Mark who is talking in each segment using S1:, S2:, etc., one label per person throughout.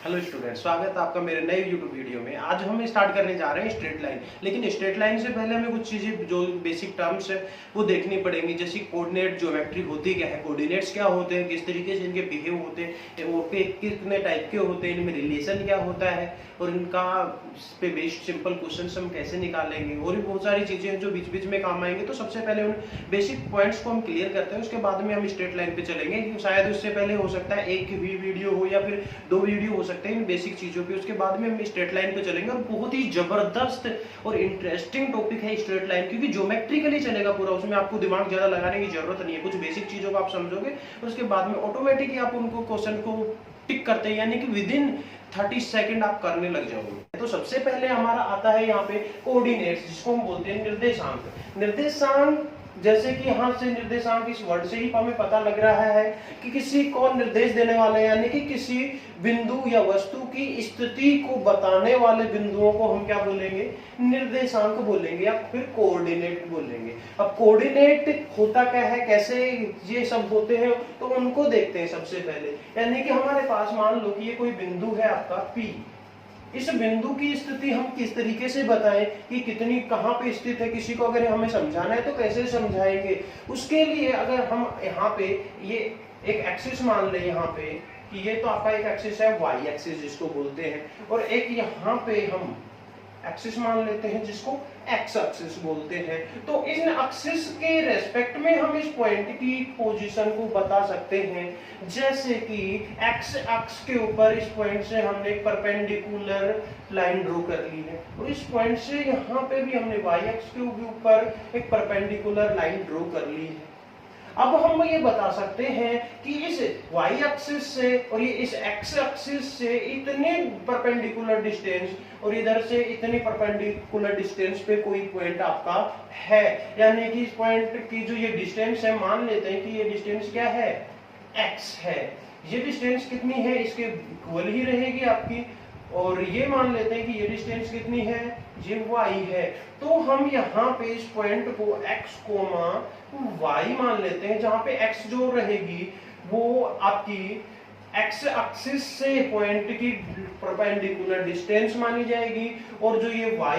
S1: Hello student, स्वागत है आपका मेरे नए यूट्यूब वीडियो में। आज हम स्टार्ट करने जा रहे हैं स्ट्रेट लाइन। लेकिन स्ट्रेट लाइन से पहले हमें कुछ चीजें जो बेसिक टर्म्स है वो देखनी पड़ेंगी। जैसे कोऑर्डिनेट ज्योमेट्री होती क्या है, कोऑर्डिनेट्स क्या होते हैं, किस तरीके से इनके बिहेव होते हैं, वो कितने टाइप के होते हैं, इनमें रिलेशन क्या होता है और इनका पे बेस्ड सिंपल क्वेश्चंस हम कैसे निकालेंगे, और भी बहुत सारी चीजें हैं जो बीच बीच में काम आएंगे। तो सबसे पहले उन बेसिक पॉइंट्स को हम क्लियर करते हैं, उसके बाद में हम स्ट्रेट लाइन पे चलेंगे। शायद उससे पहले हो सकता है एक भी वीडियो हो या फिर 2 वीडियो हो सकते हैं इन बेसिक चीजों पे। उसके बाद में हम स्ट्रेट लाइन पे चलेंगे और बहुत ही जबरदस्त और इंटरेस्टिंग टॉपिक है स्ट्रेट लाइन, क्योंकि ज्योमेट्रिकली चलेगा पूरा। उसमें आपको दिमाग ज्यादा लगाने की जरूरत नहीं है, कुछ बेसिक चीजों को आप समझोगे, उसके बाद में ऑटोमेटिकली आप उनको क्वेश्चन को टिक करते हैं, यानी कि विद इन 30 सेकंड आप करने लग जाओगे। तो सबसे पहले हमारा आता है यहाँ पे कोऑर्डिनेट्स, जिसको हम बोलते हैं निर्देशांक। निर्देशांक जैसे कि यहाँ से निर्देशांक इस वर्ड से ही हमें पता लग रहा है कि किसी को निर्देश देने वाले, यानी कि किसी बिंदु या वस्तु की स्थिति को बताने वाले बिंदुओं को हम क्या बोलेंगे, निर्देशांक बोलेंगे या फिर कोऑर्डिनेट बोलेंगे। अब कोऑर्डिनेट होता क्या है, कैसे ये सब होते हैं, तो उनको देखते हैं सबसे पहले। यानी कि हमारे पास मान लो कि ये कोई बिंदु है आपका P। इस बिंदु की स्थिति हम किस तरीके से बताएं कि कितनी कहां पे स्थित है, किसी को अगर हमें समझाना है तो कैसे समझाएंगे। उसके लिए अगर हम यहाँ पे ये एक एक्सिस मान ले, यहाँ पे कि ये तो आपका एक एक्सिस है वाई एक्सिस जिसको बोलते हैं, और एक यहाँ पे हम एक्सिस मान लेते हैं जिसको एक्स एक्सिस बोलते हैं। तो इन एक्सिस के रेस्पेक्ट में हम इस पॉइंट की पोजीशन को बता सकते हैं। जैसे कि एक्स एक्स के ऊपर इस पॉइंट से हमने एक परपेंडिकुलर लाइन ड्रॉ कर ली है, और इस पॉइंट से यहाँ पे भी हमने वाई एक्स के ऊपर एक परपेंडिकुलर लाइन ड्रॉ कर ली है। अब हम ये बता सकते हैं कि इस y एक्सिस से और ये इस x एक्सिस से इतने परपेंडिकुलर डिस्टेंस और इधर से इतनी परपेंडिकुलर डिस्टेंस पे कोई पॉइंट आपका है, यानी कि इस पॉइंट की जो ये डिस्टेंस है, मान लेते हैं कि ये डिस्टेंस क्या है, x है। ये डिस्टेंस कितनी है, इसके इक्वल ही रहेगी आपकी, और ये मान लेते हैं कि ये डिस्टेंस कितनी है, ये y है। तो हम यहाँ पे इस पॉइंट को x y मान लेते हैं, जहां पे x जो रहेगी वो आपकी x एक्सिस से पॉइंट की परपेंडिकुलर डिस्टेंस मानी जाएगी, और जो ये y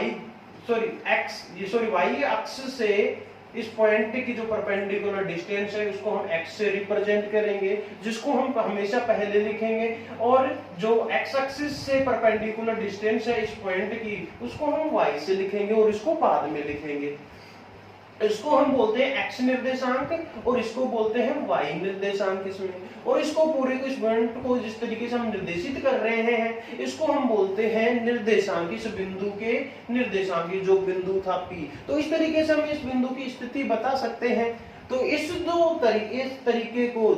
S1: एक्सिस से इस पॉइंट की जो परपेंडिकुलर डिस्टेंस है उसको हम x से रिप्रेजेंट करेंगे, जिसको हम हमेशा पहले लिखेंगे, और जो x एक्सिस से परपेंडिकुलर डिस्टेंस है इस पॉइंट की उसको हम y से लिखेंगे और इसको बाद में लिखेंगे। इसको हम बोलते हैं x निर्देशांक और इसको बोलते हैं y निर्देशांक इसमें, और इसको पूरे को इस पॉइंट को जिस तरीके से हम निर्देशित कर रहे हैं इसको हम बोलते हैं निर्देशांक। इस बिंदु के निर्देशांक, जो बिंदु था P, तो इस तरीके से हम इस बिंदु की स्थिति बता सकते हैं। तो इस तरीके को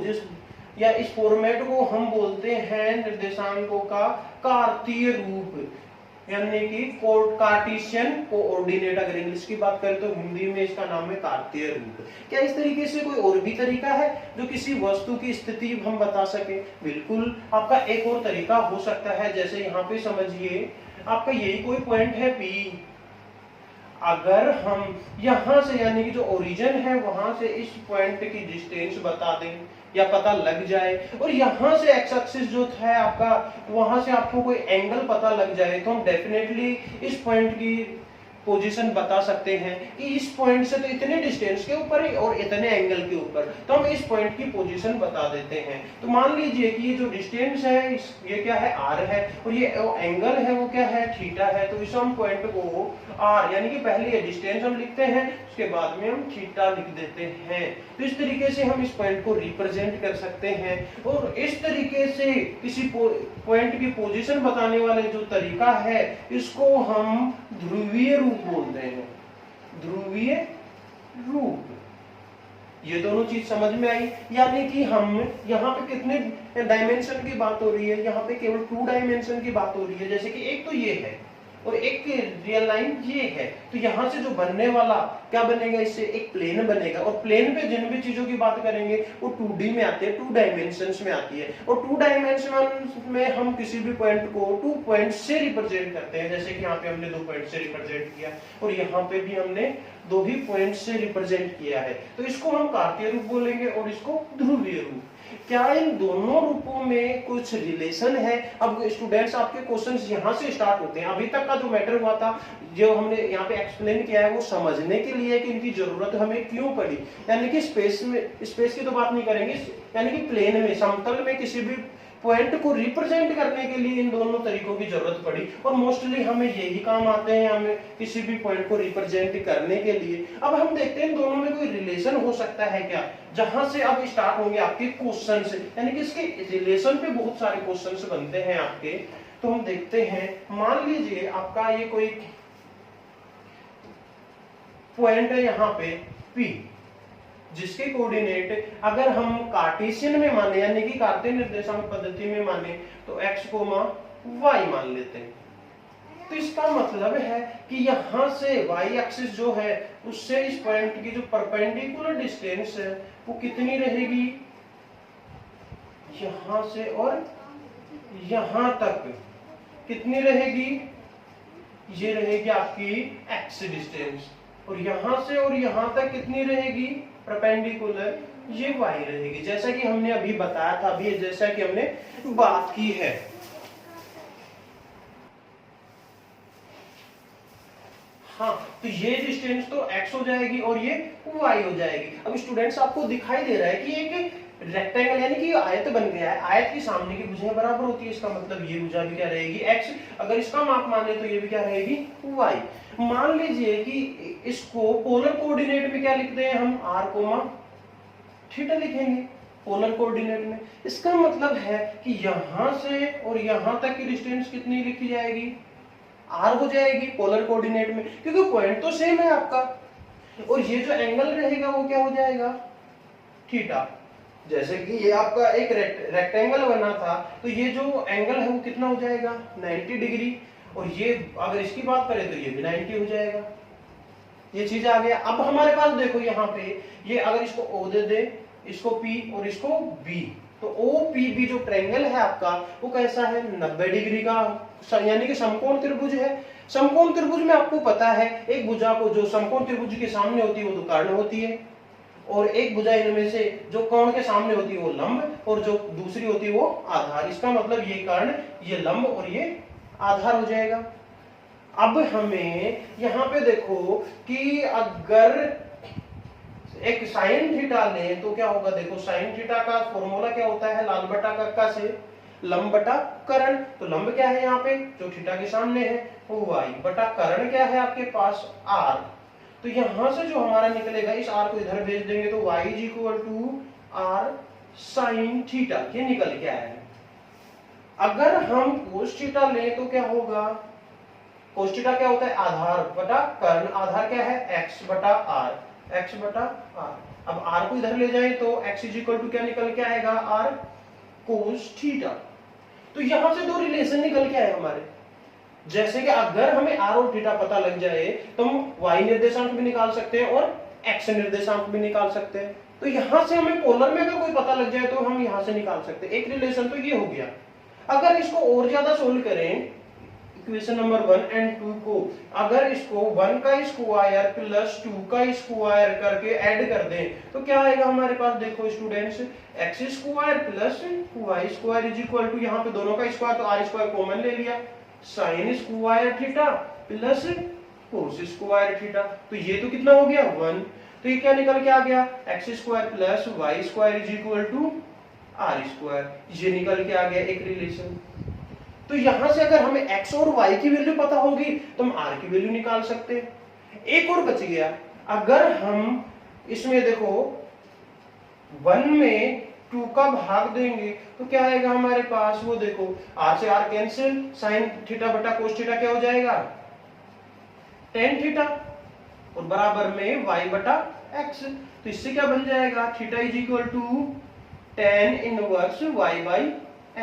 S1: या इस फॉर्मेट को हम बोलते हैं निर्देशांकों का कार्तीय रूप, यानी कि कार्टेशियन कोऑर्डिनेट। अगर इंग्लिश की बात करें तो हिंदी में इसका नाम है कार्तीय रूप। क्या इस तरीके से कोई और भी तरीका है जो किसी वस्तु की स्थिति हम बता सके? बिल्कुल, आपका एक और तरीका हो सकता है। जैसे यहाँ पे समझिए आपका यही कोई पॉइंट है P, अगर हम यहाँ से यानी कि जो ओरिजिन है वहां से इस पॉइंट की डिस्टेंस बता दें या पता लग जाए, और यहाँ से एक्स एक्सिस जो है आपका वहां से आपको कोई एंगल पता लग जाए, तो हम डेफिनेटली इस पॉइंट की पोजीशन बता सकते हैं कि इस पॉइंट से तो इतने डिस्टेंस के ऊपर है और इतने एंगल के ऊपर, तो हम इस पॉइंट की पोजीशन बता देते हैं। तो मान लीजिए कि ये जो डिस्टेंस है ये क्या है, r है, और ये एंगल है वो क्या है, थीटा है। तो इस हम पॉइंट को r यानी कि पहले ये डिस्टेंस हम लिखते हैं, उसके बाद में हम थीटा लिख देते हैं। तो इस तरीके से हम इस पॉइंट को रिप्रेजेंट कर सकते हैं, और इस तरीके से किसी पॉइंट की पोजीशन बताने वाले जो तरीका है इसको हम ध्रुवीय रूप बोलते हैं। ध्रुवीय रूप, ये दोनों चीज समझ में आई। यानी कि हम यहाँ पे कितने डायमेंशन की बात हो रही है, यहाँ पे केवल 2 डायमेंशन की बात हो रही है। जैसे कि एक तो ये है और एक रियल लाइन ये है, तो यहाँ से जो बनने वाला क्या बनेगा, इससे एक प्लेन बनेगा, और प्लेन पे जिन भी चीजों की बात करेंगे वो 2D में आते हैं, 2 डायमेंशंस में आती है, और 2 डायमेंशन में हम किसी भी पॉइंट को 2 पॉइंट से रिप्रेजेंट करते हैं। जैसे कि यहाँ पे हमने 2 पॉइंट से रिप्रेजेंट किया और यहाँ पे भी हमने 2 ही पॉइंट से रिप्रेजेंट किया है, तो इसको हम कार्तीय रूप बोलेंगे और इसको ध्रुवीय रूप। क्या इन दोनों रूपों में कुछ रिलेशन है? अब स्टूडेंट्स आपके क्वेश्चंस यहाँ से स्टार्ट होते हैं। अभी तक का जो मैटर हुआ था, जो हमने यहाँ पे एक्सप्लेन किया है, वो समझने के लिए कि इनकी जरूरत हमें क्यों पड़ी। यानी कि स्पेस की तो बात नहीं करेंगे, यानी कि प्लेन में, समतल में किसी भी पॉइंट को रिप्रेजेंट करने के लिए इन दोनों तरीकों की जरूरत पड़ी, और मोस्टली हमें यही काम आते हैं, हमें किसी भी पॉइंट को रिप्रेजेंट करने के लिए। अब हम देखते हैं इन दोनों में कोई रिलेशन हो सकता है क्या, जहां से अब स्टार्ट होंगे आपके क्वेश्चन से, यानी कि इसके रिलेशन पे बहुत सारे क्वेश्चन बनते हैं आपके। तो हम देखते हैं, मान लीजिए आपका ये कोई पॉइंट है यहाँ पे P, जिसके कोऑर्डिनेट अगर हम कार्टेशियन में माने, यानी कि कार्तीय निर्देशांक पद्धति में माने, तो x, y मान लेते हैं। तो इसका मतलब है कि यहां से y एक्सिस जो है उससे इस पॉइंट की जो परपेंडिकुलर डिस्टेंस है वो कितनी रहेगी, यहां से और यहां तक कितनी रहेगी, ये रहेगी आपकी x डिस्टेंस, और यहां से और यहां तक कितनी रहेगी परपेंडिकुलर, ये y रहेगी, जैसा कि हमने अभी बताया था, अभी जैसा कि हमने बात की है। हाँ, तो ये डिस्टेंस तो x हो जाएगी और ये y हो जाएगी। अब स्टूडेंट्स आपको दिखाई दे रहा है कि एक रेक्टेंगल, यानी कि आयत बन गया है, आयत की सामने की भुजाएं बराबर होती है, इसका मतलब ये भुजा भी क्या रहेगी x, अगर इसका माप माने तो ये भी क्या रहेगी y। मान लीजिए कि इसको पोलर कोऑर्डिनेट में क्या लिखते हैं हम, r, थीटा लिखेंगे पोलर कोऑर्डिनेट में। इसका मतलब है कि यहां से और यहां तक की डिस्टेंस कितनी लिखी जाएगी, r हो जाएगी पोलर कोऑर्डिनेट में, क्योंकि पॉइंट तो सेम है आपका, और ये जो एंगल रहेगा वो क्या हो जाएगा, थीटा। जैसे कि ये आपका एक रेक्टेंगल बना था, तो ये जो एंगल है वो कितना हो जाएगा 90 डिग्री, और ये अगर इसकी बात करें तो ये भी 90 हो जाएगा। ये चीज आ गया। अब हमारे पास देखो यहाँ पे, ये अगर इसको O दे दे, इसको P और इसको B, तो OPB जो ट्रायंगल है आपका वो कैसा है, 90 डिग्री का, यानी कि समकोण त्रिभुज है। समकोण त्रिभुज में आपको पता है एक भुजा को जो समकोण त्रिभुज के सामने होती है वो तो कर्ण होती है, और एक भुजा इनमें से जो कोण के सामने होती है वो लंब, और जो दूसरी होती है वो आधार। इसका मतलब ये कर्ण, ये लंब और ये आधार हो जाएगा। अब हमें यहाँ पे देखो कि अगर एक साइन थीटा लें तो क्या होगा, देखो साइन थीटा का फॉर्मूला क्या होता है, लाल बटा कक्का से लंब बटा कर्ण। तो लंब क्या है यहाँ पे, जो थीटा के सामने है वो y, बटा कर्ण क्या है आपके पास r। तो यहां से जो हमारा निकलेगा, इस r को इधर भेज देंगे तो y is equal to r sine theta, ये निकल के आया है। अगर हम कोस थीटा लें तो क्या होगा, कोस थीटा क्या होता है, आधार बटा कर्ण, आधार क्या है x बटा r, x बटा r। अब r को इधर ले जाए तो x इज इक्वल टू क्या निकल के आएगा, r कोस थीटा। तो यहां से दो रिलेशन निकल के आए हमारे, जैसे कि अगर हमें r और थीटा पता लग जाए तो हम y निर्देशांक भी निकाल सकते हैं और x निर्देशांक भी निकाल सकते हैं। तो यहां से हमें पोलर में अगर कोई पता लग जाए तो हम यहां से निकाल सकते हैं। एक रिलेशन तो ये हो गया। अगर इसको और ज्यादा सोल्व करें, इक्वेशन नंबर 1 एंड 2 को, अगर इसको 1 का स्क्वायर प्लस 2 का स्क्वायर करके ऐड कर दें तो क्या आएगा हमारे पास, देखो students, x square plus y square is equal to, यहाँ पे दोनों का स्क्वायर तो r स्क्वायर कॉमन ले लिया, sine square theta plus cos square theta. तो ये तो कितना हो गया 1, तो ये क्या निकल के आ गया, x square plus y square is equal to r square, ये निकल के आ गया एक रिलेशन। तो यहां से अगर हमें x और y की वैल्यू पता होगी तो हम r की वैल्यू निकाल सकते हैं। एक और बच गया, अगर हम इसमें देखो 1 में 2 का भाग देंगे तो क्या आएगा हमारे पास, वो देखो r से r कैंसिल, साइन थीटा बटा कोस थीटा क्या हो जाएगा tan थीटा, और बराबर में y बटा x। तो इससे क्या बन जाएगा, theta is equal to tan inverse y by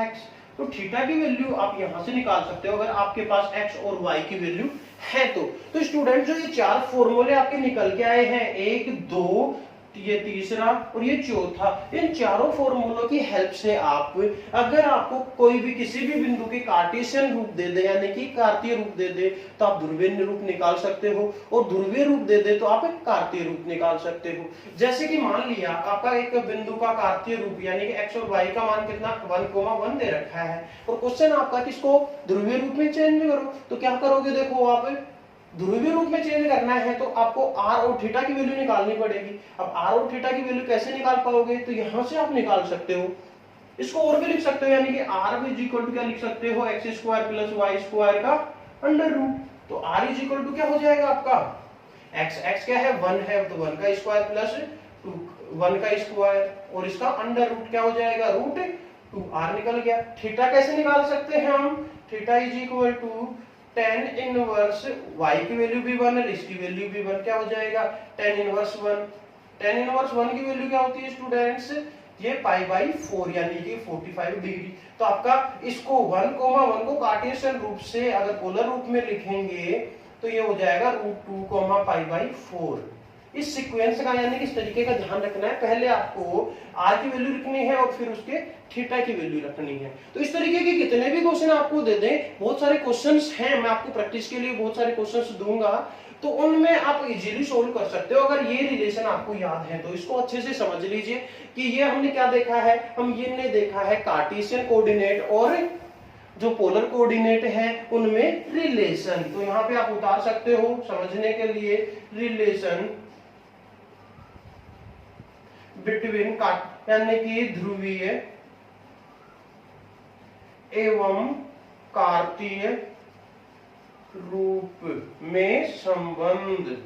S1: x। तो थीटा की वैल्यू आप यहां से निकाल सकते हो अगर आपके पास x और y की वैल्यू है तो। स्टूडेंट जो ये चार फॉर्मूले आपके निकल के आए हैं, 1 2 ये तीसरा और ये चौथा। इन चारों फॉर्मूलों की हेल्प से आप, अगर आपको कोई भी किसी भी बिंदु के कार्टेशियन रूप दे दे यानी कि कार्तीय रूप दे दे तो आप ध्रुवीय रूप निकाल सकते हो, और ध्रुवीय रूप दे दे तो आप एक कार्तीय रूप निकाल सकते हो। जैसे कि मान लिया आपका एक बिंदु का कार्तीय रूप यानी कि x और y का मान कितना 1,1 दे रखा है, और क्वेश्चन आपका किसको ध्रुवीय रूप में चेंज करो, तो क्या करोगे, देखो आप ध्रुवीय रूप में चेंज करना है तो आपको r और थीटा की वैल्यू निकालनी पड़ेगी। अब r और थीटा की वैल्यू कैसे निकाल पाओगे, तो यहां से आप निकाल सकते हो, इसको और भी लिख सकते हो, यानी कि r भी इक्वल टू क्या लिख सकते हो, x square plus y square का अंडर रूट। तो r इज इक्वल टू क्या हो जाएगा आपका, x क्या है 1 है, तो 1 का स्क्वायर प्लस 1 का स्क्वायर, और इसका अंडर रूट क्या हो जाएगा, रूट 2r निकल गया। थीटा कैसे निकाल सकते हैं हम, theta is equal to tan inverse y की वैल्यू भी 1 और इसकी वैल्यू भी 1, क्या हो जाएगा tan इनवर्स 1। tan इनवर्स 1 की वैल्यू क्या होती है स्टूडेंट्स, ये पाई बाई 4 यानी कि 45 डिग्री। तो आपका इसको 1,1 को कार्टेशियन रूप से अगर पोलर रूप में लिखेंगे तो ये हो जाएगा √2 पाई बाई 4। इस सीक्वेंस का यानी कि इस तरीके का ध्यान रखना है, पहले आपको r की वैल्यू लिखनी है और फिर उसके थीटा की वैल्यू रखनी है। तो इस तरीके के कितने भी क्वेश्चन आपको दे दें, बहुत सारे क्वेश्चंस हैं, मैं आपको प्रैक्टिस के लिए बहुत सारे क्वेश्चंस दूंगा, तो उनमें आप इजीली सोल्व कर सकते हो अगर ये रिलेशन आपको याद है। तो इसको अच्छे से समझ लीजिए कि ये हमने क्या देखा है, हम ये ने देखा है कार्टेशियन कोऑर्डिनेट और जो पोलर कोऑर्डिनेट है उनमें रिलेशन। तो यहाँ पे आप उतार सकते हो समझने के लिए, रिलेशन बिटवीन यानी कि ध्रुवीय एवं कार्तीय रूप में संबंध।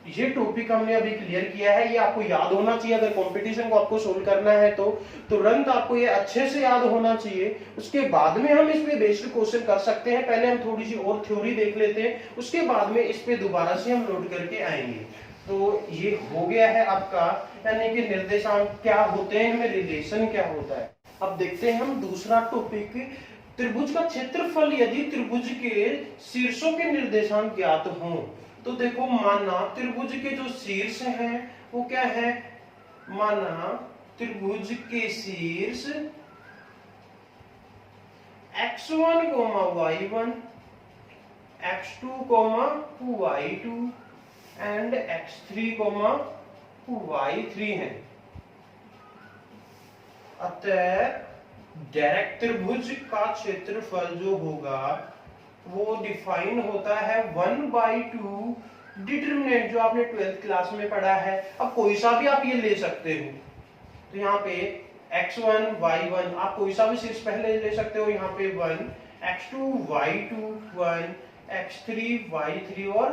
S1: ये टॉपिक हमने अभी क्लियर किया है, ये आपको याद होना चाहिए। अगर कंपटीशन को आपको सोल्व करना है तो तुरंत आपको ये अच्छे से याद होना चाहिए। उसके बाद में हम इस पे बेस्ड क्वेश्चन कर सकते हैं, पहले हम थोड़ी सी और थ्योरी देख लेते हैं, उसके बाद में इस पे दोबारा से हम लोड करके आएंगे। तो ये हो गया है आपका, यानी कि निर्देशांक क्या होते हैं, इनमें रिलेशन क्या होता है। अब देखते हैं हम दूसरा टॉपिक, त्रिभुज का क्षेत्रफल यदि त्रिभुज के शीर्षों के निर्देशांक ज्ञात हों। तो देखो माना त्रिभुज के जो शीर्ष हैं वो क्या है, माना त्रिभुज के शीर्ष x1, y1, x2, y2 and x3, y3 है। अतः डायरेक्ट त्रिभुज का क्षेत्रफल जो होगा वो डिफाइन होता है 1/2 डिटरमिनेंट, जो आपने 12th क्लास में पढ़ा है। अब कोई सा भी आप ये ले सकते हो, तो यहाँ पे x1, y1 आप कोई सा भी शीर्ष पहले ले सकते हो, यहाँ पे 1, x2, y2 1, x3, y3 और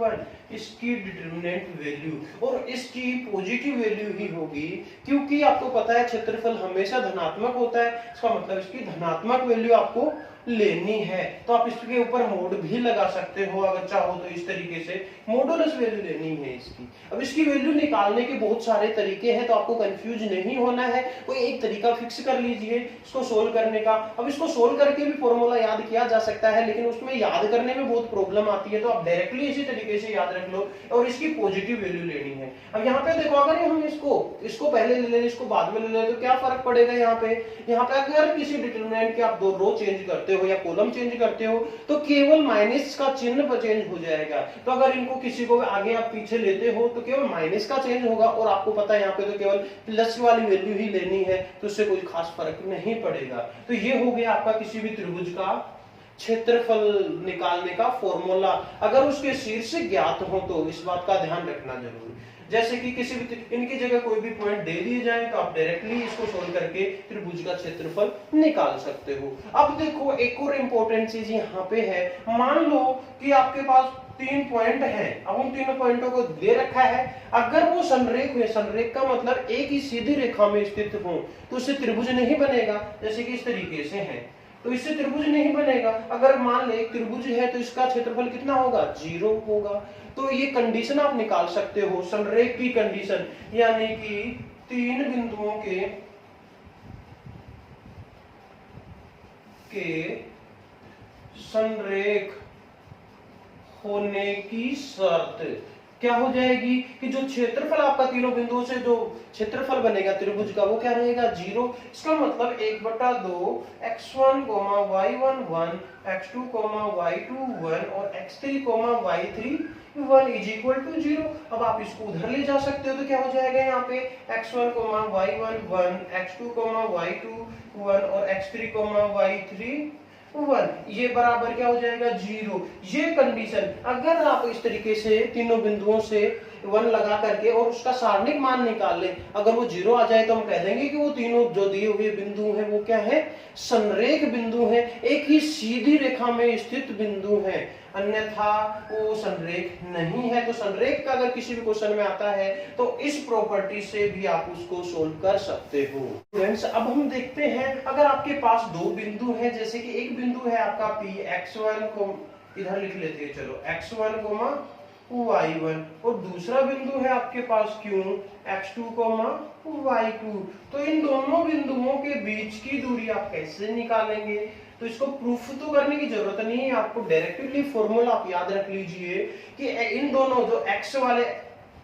S1: 1, इसकी डिटरमिनेंट वैल्यू, और इसकी पॉजिटिव वैल्यू ही होगी, क्योंकि आपको पता है क्षेत्रफल हमेशा धनात्मक होता है, इसका मतलब इसकी धनात्मक वैल्यू आपको लेनी है। तो आप इसके ऊपर मोड भी लगा सकते हो अगर चाहो तो, इस तरीके से मॉडुलस वैल्यू लेनी है इसकी। अब इसकी वैल्यू निकालने के बहुत सारे तरीके हैं, तो आपको कंफ्यूज नहीं होना है, कोई एक तरीका फिक्स कर लीजिए इसको सोल्व करने का। अब इसको सोल्व करके भी फॉर्मूला याद किया जा सकता है, लेकिन उसमें याद करने में बहुत प्रॉब्लम आती है, तो आप डायरेक्टली इसी तरीके से याद रख लो, और इसकी पॉजिटिव वैल्यू लेनी है। अब यहाँ पे देखो, अगर हम इसको पहले ले लें, इसको बाद में ले लें, तो क्या फर्क पड़ेगा यहाँ पे अगर किसी डिटरमिनेंट के आप दो रो चेंज करते हो या कॉलम चेंज करते हो तो केवल माइनस का चिन्ह पर चेंज हो जाएगा। तो अगर इनको किसी को आगे आप पीछे लेते हो तो केवल माइनस का चेंज होगा, और आपको पता है यहाँ पे तो केवल प्लस वाली वैल्यू ही लेनी है, तो उससे कोई खास फर्क नहीं पड़ेगा। तो ये हो गया आपका किसी भी त्रिभुज का क्षेत्रफल निकालने का फॉर्मूला, अगर उसके शीर्ष ज्ञात हो तो इस बात का ध्यान रखना जरूरी। जैसे कि किसी भी इनकी जगह कोई भी पॉइंट दे दिए जाए तो आप डायरेक्टली इसको सोल्व करके त्रिभुज का क्षेत्रफल निकाल सकते हो। अब देखो एक और इंपॉर्टेंट चीज यहाँ पे है, मान लो कि आपके पास 3 पॉइंट है, अब उन तीनों पॉइंटों को दे रखा है, अगर वो संरेख हुए, संरेख का मतलब एक ही सीधी रेखा में स्थित हो, तो उससे त्रिभुज नहीं बनेगा। जैसे कि इस तरीके से है तो इससे त्रिभुज नहीं बनेगा। अगर मान ले त्रिभुज है तो इसका क्षेत्रफल कितना होगा, 0 होगा। तो ये कंडीशन आप निकाल सकते हो, संरेख की कंडीशन, यानी कि 3 बिंदुओं के संरेख होने की शर्त, क्या हो जाएगी कि जो क्षेत्रफल आपका तीनों बिंदुओं से जो क्षेत्रफल बनेगा त्रिभुज का वो क्या रहेगा 0। इसका मतलब 1/2 x1, y1 1, x2, y2 1 और x3, y3 1 is equal to 0। अब आप इसको उधर ले जा सकते हो तो क्या हो जाएगा यहाँ पे x1, y1 1, x2, y2 1 और x3, y3 1 ये बराबर क्या हो जाएगा 0। ये कंडीशन अगर आप इस तरीके से तीनों बिंदुओं से 1 लगा करके और उसका सारणिक मान निकाल लें, अगर वो 0 आ जाए तो हम कह देंगे कि वो तीनों जो दिए हुए बिंदु हैं वो क्या है संरेख बिंदु हैं, एक ही सीधी रेखा में स्थित बिंदु हैं, अन्यथा वो संरेख नहीं है। तो संरेख का अगर किसी भी क्वेश्चन में आता है तो इस प्रॉपर्टी से भी आप उसको सोल्व कर सकते हो। फ्रेंड्स अब हम देखते हैं अगर आपके पास दो बिंदु हैं, जैसे कि एक बिंदु है आपका P x1 को इधर लिख लेते हैं, चलो x1, y1 और दूसरा बिंदु है आपके पास Q x2, y2। तो इन दोनों बिंदुओं के बीच की दूरी आप कैसे निकालेंगे? तो इसको प्रूफ तो करने की जरूरत नहीं है, आपको डायरेक्टली फॉर्मूला आप याद रख लीजिए कि इन दोनों जो x वाले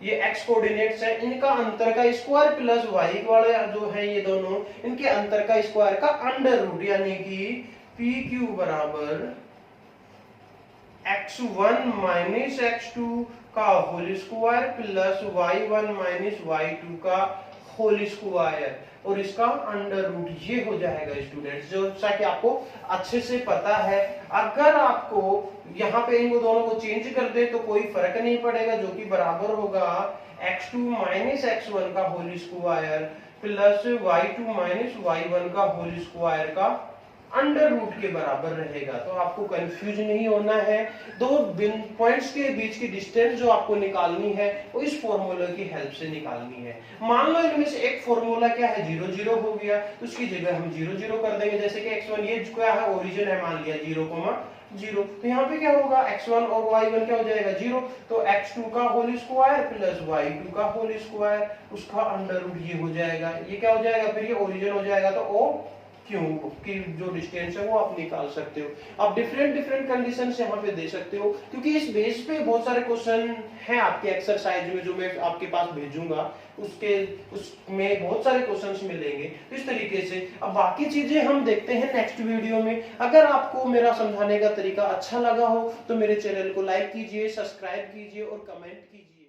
S1: ये x कोऑर्डिनेट्स है इनका अंतर का स्क्वायर प्लस y वाले जो है ये दोनों इनके अंतर का स्क्वायर का अंडर रूट, यानी कि PQ बराबर x1 माइनस x2 का whole square plus y1 minus y2 का होल स्क्वायर और इसका अंडर रूट, ये हो जाएगा स्टूडेंट्स, जो कि आपको अच्छे से पता है। अगर आपको यहाँ पे इन दोनों को चेंज कर दे तो कोई फर्क नहीं पड़ेगा, जो कि बराबर होगा x2 माइनस x1 का whole square plus y2 minus y1 का होल स्क्वायर का अंडर रूट के बराबर रहेगा। तो आपको कंफ्यूज नहीं होना है, दो पॉइंट्स के बीच की डिस्टेंस जो आपको निकालनी है वो इस फॉर्मूला की हेल्प से निकालनी है। मान लो इनमें से एक फॉर्मूला क्या है 0 0 हो गया तो उसकी जगह हम 0 0 कर देंगे, जैसे कि x1 ये क्या है ओरिजिन है, मान लिया 0,0 तो यहाँ पे क्या होगा x1 और y1 क्या हो जाएगा 0, तो x2 का होल स्क्वायर प्लस y2 का होल स्क्वायर उसका अंडर रूट ये हो जाएगा, ये क्या हो जाएगा फिर ये ओरिजिन हो जाएगा, तो ओ क्यों की जो डिस्टेंस है वो आप निकाल सकते हो। आप डिफरेंट कंडीशंस यहाँ पे दे सकते हो, क्योंकि इस बेस पे बहुत सारे क्वेश्चन हैं आपके एक्सरसाइज में जो मैं आपके पास भेजूंगा, उसमें बहुत सारे क्वेश्चंस मिलेंगे। तो इस तरीके से अब बाकी चीजें हम देखते हैं नेक्स्ट वीडियो में। अगर आपको मेरा समझाने का तरीका अच्छा लगा हो तो मेरे चैनल को लाइक कीजिए, सब्सक्राइब कीजिए और कमेंट कीजिए।